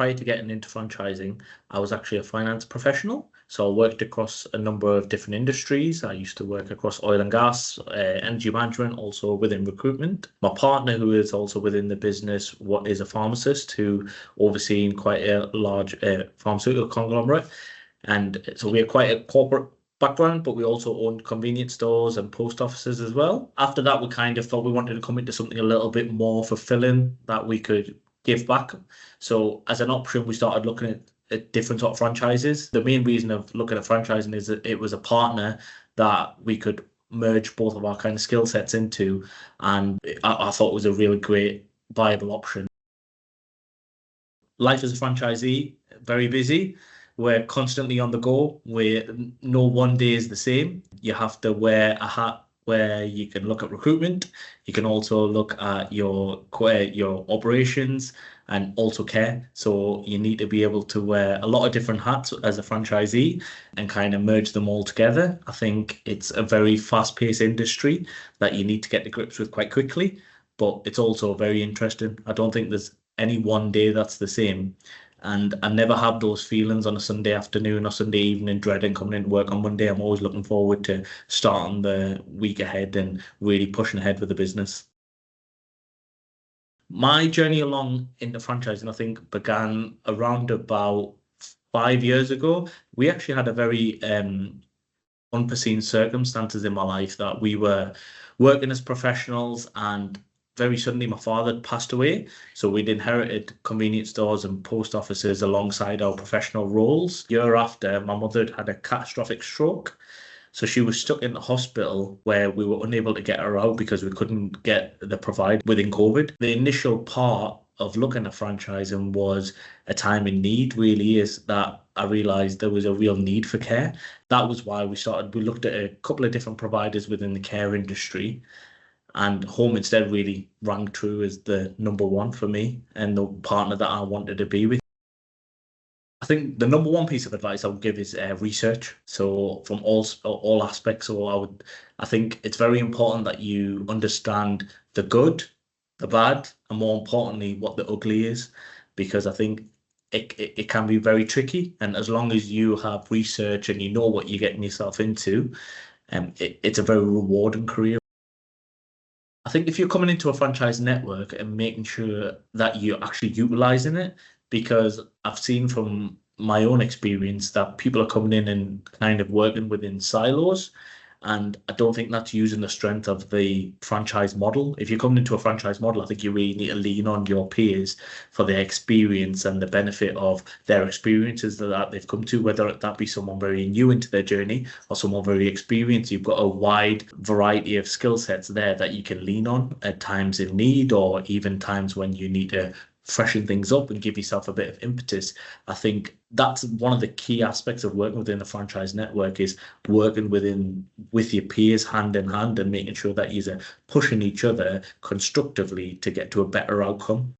prior to getting into franchising, I was actually a finance professional. So I worked across a number of different industries. I used to work across oil and gas, energy management, also within recruitment. My partner, who is also within the business, is a pharmacist who overseeing quite a large pharmaceutical conglomerate. And so we are quite a corporate background, but we also owned convenience stores and post offices as well. After that, we kind of thought we wanted to come into something a little bit more fulfilling that we could give back. So as an option, we started looking at different sort of franchises. The main reason of looking at franchising is that it was a partner that we could merge both of our kind of skill sets into, and I thought it was a really great viable option. Life as a franchisee, very busy. We're constantly on the go. No one day is the same. You have to wear a hat where you can look at recruitment. You can also look at your operations and also care. So you need to be able to wear a lot of different hats as a franchisee and kind of merge them all together. I think it's a very fast-paced industry that you need to get to grips with quite quickly, but it's also very interesting. I don't think there's any one day that's the same. And I never have those feelings on a Sunday afternoon or Sunday evening dreading coming into work on Monday. I'm always looking forward to starting the week ahead and really pushing ahead with the business. My journey along into franchising, I think, began around about 5 years ago. We actually had a very unforeseen circumstances in my life that we were working as professionals, and very suddenly my father had passed away. So we'd inherited convenience stores and post offices alongside our professional roles. A year after, my mother had a catastrophic stroke. So she was stuck in the hospital where we were unable to get her out because we couldn't get the provider within COVID. The initial part of looking at franchising was a time in need, really, is that I realised there was a real need for care. That was why we looked at a couple of different providers within the care industry, and Home Instead really rang true as the number one for me and the partner that I wanted to be with. I think the number one piece of advice I would give is research. So from all aspects. So I think it's very important that you understand the good, the bad, and more importantly, what the ugly is, because I think it can be very tricky. And as long as you have research and you know what you're getting yourself into, it's a very rewarding career. I think if you're coming into a franchise network and making sure that you're actually utilizing it, because I've seen from my own experience that people are coming in and kind of working within silos, and I don't think that's using the strength of the franchise model. If you're coming into a franchise model, I think you really need to lean on your peers for their experience and the benefit of their experiences that they've come to, whether that be someone very new into their journey or someone very experienced. You've got a wide variety of skill sets there that you can lean on at times in need, or even times when you need to freshen things up and give yourself a bit of impetus. I think that's one of the key aspects of working within the franchise network, is working with your peers hand in hand and making sure that you're pushing each other constructively to get to a better outcome.